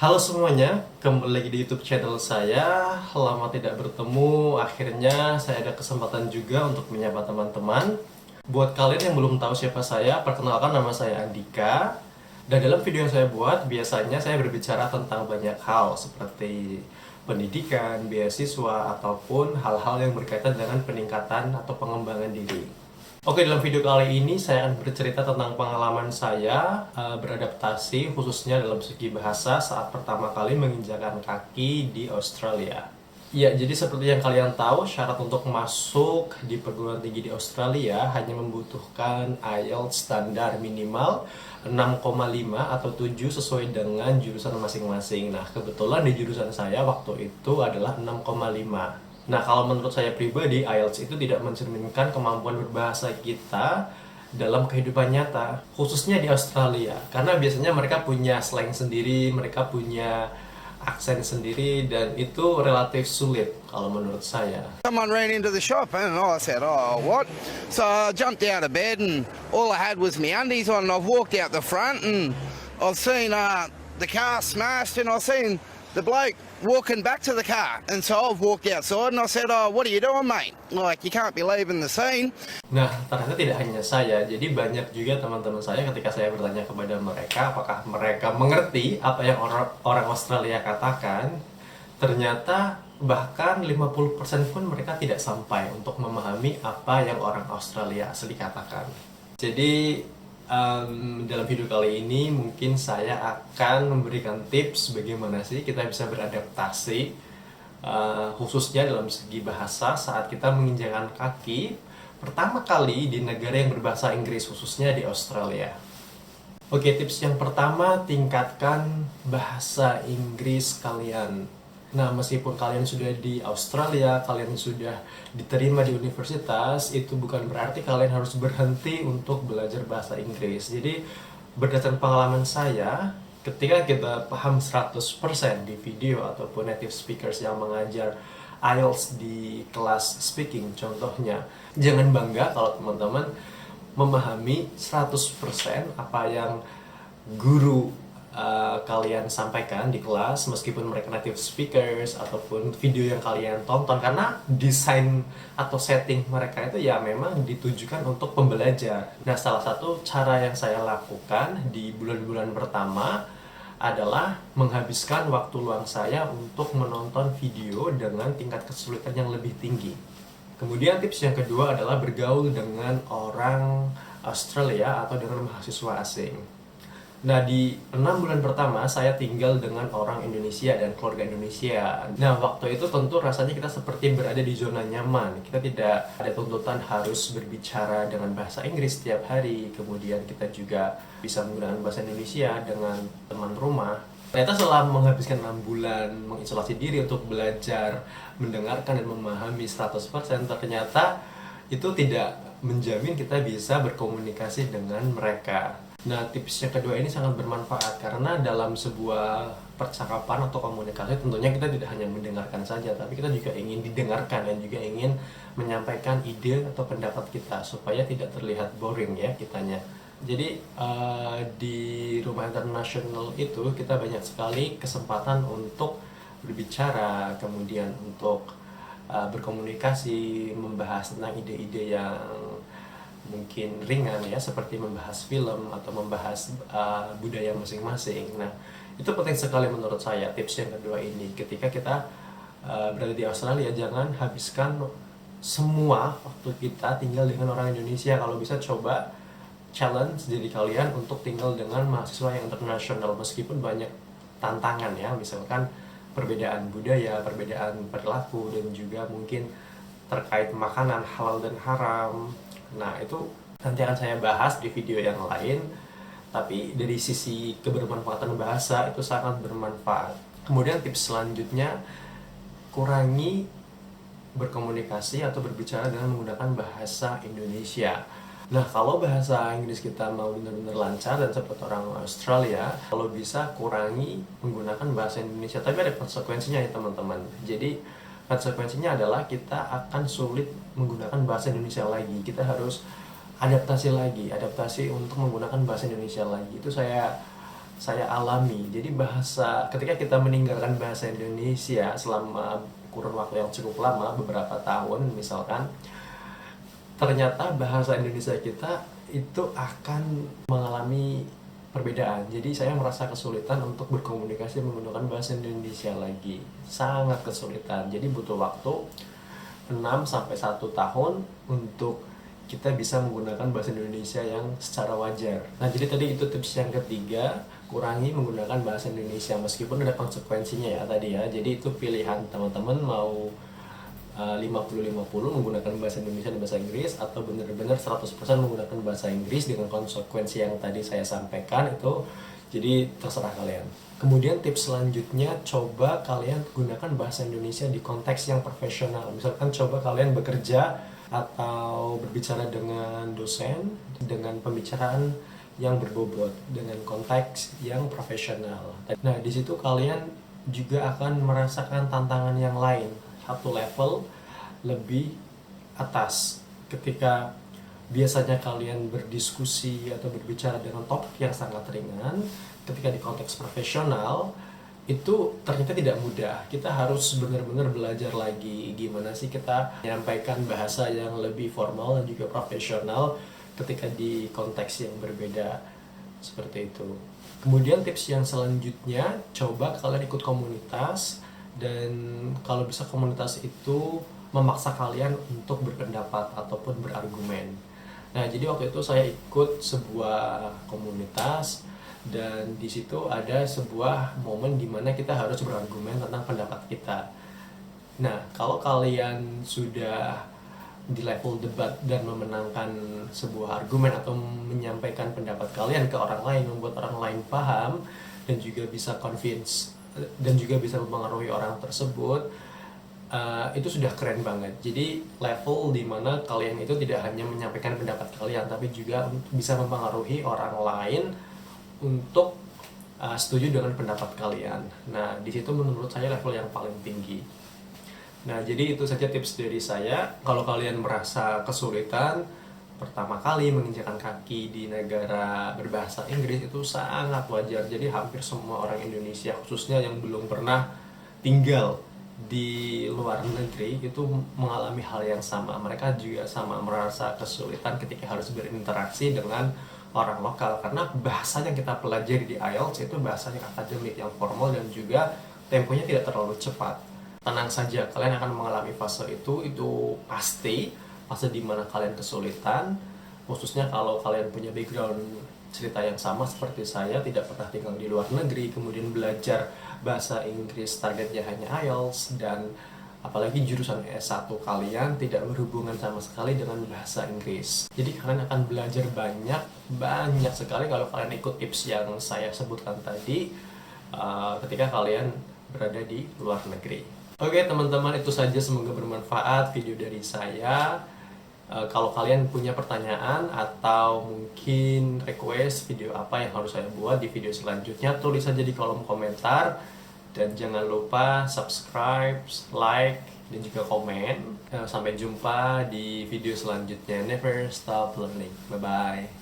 Halo semuanya, kembali lagi di YouTube channel saya. Lama tidak bertemu, akhirnya saya ada kesempatan juga untuk menyapa teman-teman. Buat kalian yang belum tahu siapa saya, perkenalkan nama saya Andika. Dan dalam video yang saya buat, biasanya saya berbicara tentang banyak hal seperti pendidikan, beasiswa, ataupun hal-hal yang berkaitan dengan peningkatan atau pengembangan diri. Oke, dalam video kali ini saya akan bercerita tentang pengalaman saya beradaptasi khususnya dalam segi bahasa saat pertama kali menginjakan kaki di Australia. Ya, jadi seperti yang kalian tahu, syarat untuk masuk di perguruan tinggi di Australia hanya membutuhkan IELTS standar minimal 6,5 atau 7 sesuai dengan jurusan masing-masing. Nah, kebetulan di jurusan saya waktu itu adalah 6,5. Nah, kalau menurut saya pribadi, IELTS itu tidak mencerminkan kemampuan berbahasa kita dalam kehidupan nyata, khususnya di Australia. Karena biasanya mereka punya slang sendiri, mereka punya aksen sendiri, dan itu relatif sulit kalau menurut saya. Someone ran into the shop and I said, "Oh, what?" So I jumped out of bed and all I had was my undies on and I've walked out the front and I've seen the car smashed and I've seen the bloke walking back to the car. And so I've walked outside and I said, "Oh, what are you doing, mate? Like, you can't be leaving the scene." Nah, ternyata tidak hanya saya, jadi banyak juga teman-teman saya ketika saya bertanya kepada mereka apakah mereka mengerti apa yang orang Australia katakan, ternyata bahkan 50% pun mereka tidak sampai untuk memahami apa yang orang Australia asli katakan. Jadi dalam video kali ini mungkin saya akan memberikan tips bagaimana sih kita bisa beradaptasi khususnya dalam segi bahasa saat kita menginjakan kaki pertama kali di negara yang berbahasa Inggris, khususnya di Australia. Oke, tips yang pertama, tingkatkan bahasa Inggris kalian. Nah, meskipun kalian sudah di Australia, kalian sudah diterima di universitas, itu bukan berarti kalian harus berhenti untuk belajar bahasa Inggris. Jadi, berdasarkan pengalaman saya, ketika kita paham 100% di video ataupun native speakers yang mengajar IELTS di kelas speaking contohnya, jangan bangga kalau teman-teman memahami 100% apa yang guru kalian sampaikan di kelas, meskipun mereka native speakers ataupun video yang kalian tonton, karena desain atau setting mereka itu ya memang ditujukan untuk pembelajar. Nah, salah satu cara yang saya lakukan di bulan-bulan pertama adalah menghabiskan waktu luang saya untuk menonton video dengan tingkat kesulitan yang lebih tinggi. Kemudian tips yang kedua adalah bergaul dengan orang Australia atau dengan mahasiswa asing. Nah, di 6 bulan pertama saya tinggal dengan orang Indonesia dan keluarga Indonesia. Nah, waktu itu tentu rasanya kita seperti berada di zona nyaman. Kita tidak ada tuntutan harus berbicara dengan bahasa Inggris setiap hari. Kemudian kita juga bisa menggunakan bahasa Indonesia dengan teman rumah. Ternyata setelah menghabiskan 6 bulan mengisolasi diri untuk belajar, mendengarkan dan memahami 100%, ternyata itu tidak menjamin kita bisa berkomunikasi dengan mereka. Nah, tips yang kedua ini sangat bermanfaat karena dalam sebuah percakapan atau komunikasi tentunya kita tidak hanya mendengarkan saja, tapi kita juga ingin didengarkan dan juga ingin menyampaikan ide atau pendapat kita supaya tidak terlihat boring ya kitanya. Jadi di rumah internasional itu kita banyak sekali kesempatan untuk berbicara, kemudian untuk berkomunikasi, membahas tentang ide-ide yang mungkin ringan ya, seperti membahas film atau membahas budaya masing-masing. Nah, itu penting sekali menurut saya tips yang kedua ini. Ketika kita berada di Australia, jangan habiskan semua waktu kita tinggal dengan orang Indonesia. Kalau bisa coba challenge diri kalian untuk tinggal dengan mahasiswa yang internasional, meskipun banyak tantangan ya, misalkan perbedaan budaya, perbedaan perilaku, dan juga mungkin terkait makanan halal dan haram. Nah, itu nanti akan saya bahas di video yang lain, tapi dari sisi kebermanfaatan bahasa itu sangat bermanfaat. Kemudian tips selanjutnya, kurangi berkomunikasi atau berbicara dengan menggunakan bahasa Indonesia. Nah, kalau bahasa Inggris kita mau benar-benar lancar dan seperti orang Australia, kalau bisa kurangi menggunakan bahasa Indonesia. Tapi ada konsekuensinya ya teman-teman. Jadi konsekuensinya adalah kita akan sulit menggunakan bahasa Indonesia lagi. Kita harus adaptasi lagi, adaptasi untuk menggunakan bahasa Indonesia lagi. Itu saya saya alami. Jadi ketika kita meninggalkan bahasa Indonesia selama kurun waktu yang cukup lama, beberapa tahun misalkan, ternyata bahasa Indonesia kita itu akan mengalami perbedaan. Jadi saya merasa kesulitan untuk berkomunikasi menggunakan bahasa Indonesia lagi. Sangat kesulitan. Jadi butuh waktu 6 sampai 1 tahun untuk kita bisa menggunakan bahasa Indonesia yang secara wajar. Nah, jadi tadi itu tips yang ketiga, kurangi menggunakan bahasa Indonesia meskipun ada konsekuensinya ya tadi ya. Jadi itu pilihan teman-teman mau 50-50 menggunakan bahasa Indonesia dan bahasa Inggris, atau benar-benar 100% menggunakan bahasa Inggris dengan konsekuensi yang tadi saya sampaikan itu. Jadi terserah kalian. Kemudian tips selanjutnya, coba kalian gunakan bahasa Indonesia di konteks yang profesional. Misalkan coba kalian bekerja atau berbicara dengan dosen dengan pembicaraan yang berbobot dengan konteks yang profesional. Nah, di situ kalian juga akan merasakan tantangan yang lain, satu level lebih atas. Ketika biasanya kalian berdiskusi atau berbicara dengan topik yang sangat ringan, ketika di konteks profesional itu ternyata tidak mudah. Kita harus benar-benar belajar lagi gimana sih kita menyampaikan bahasa yang lebih formal dan juga profesional ketika di konteks yang berbeda seperti itu. Kemudian tips yang selanjutnya, coba kalian ikut komunitas, dan kalau bisa komunitas itu memaksa kalian untuk berpendapat ataupun berargumen. Nah, jadi waktu itu saya ikut sebuah komunitas, dan di situ ada sebuah momen di mana kita harus berargumen tentang pendapat kita. Nah, kalau kalian sudah di level debat dan memenangkan sebuah argumen atau menyampaikan pendapat kalian ke orang lain, membuat orang lain paham dan juga bisa convince dan juga bisa mempengaruhi orang tersebut, itu sudah keren banget. Jadi level dimana kalian itu tidak hanya menyampaikan pendapat kalian, tapi juga bisa mempengaruhi orang lain untuk setuju dengan pendapat kalian. Nah, di situ menurut saya level yang paling tinggi. Nah, jadi itu saja tips dari saya. Kalau kalian merasa kesulitan pertama kali menginjakan kaki di negara berbahasa Inggris, itu sangat wajar. Jadi hampir semua orang Indonesia, khususnya yang belum pernah tinggal di luar negeri, itu mengalami hal yang sama. Mereka juga sama merasa kesulitan ketika harus berinteraksi dengan orang lokal, karena bahasa yang kita pelajari di IELTS itu bahasa yang akademik, yang formal, dan juga temponya tidak terlalu cepat. Tenang saja, kalian akan mengalami fase itu pasti, fase dimana kalian kesulitan, khususnya kalau kalian punya background cerita yang sama seperti saya, tidak pernah tinggal di luar negeri, kemudian belajar bahasa Inggris, targetnya hanya IELTS, dan apalagi jurusan S1 kalian tidak berhubungan sama sekali dengan bahasa Inggris. Jadi kalian akan belajar banyak sekali kalau kalian ikut tips yang saya sebutkan tadi ketika kalian berada di luar negeri. Oke teman-teman, itu saja, semoga bermanfaat video dari saya. Kalau kalian punya pertanyaan atau mungkin request video apa yang harus saya buat di video selanjutnya, tulis saja di kolom komentar. Dan jangan lupa subscribe, like, dan juga komen. Sampai jumpa di video selanjutnya. Never stop learning. Bye-bye.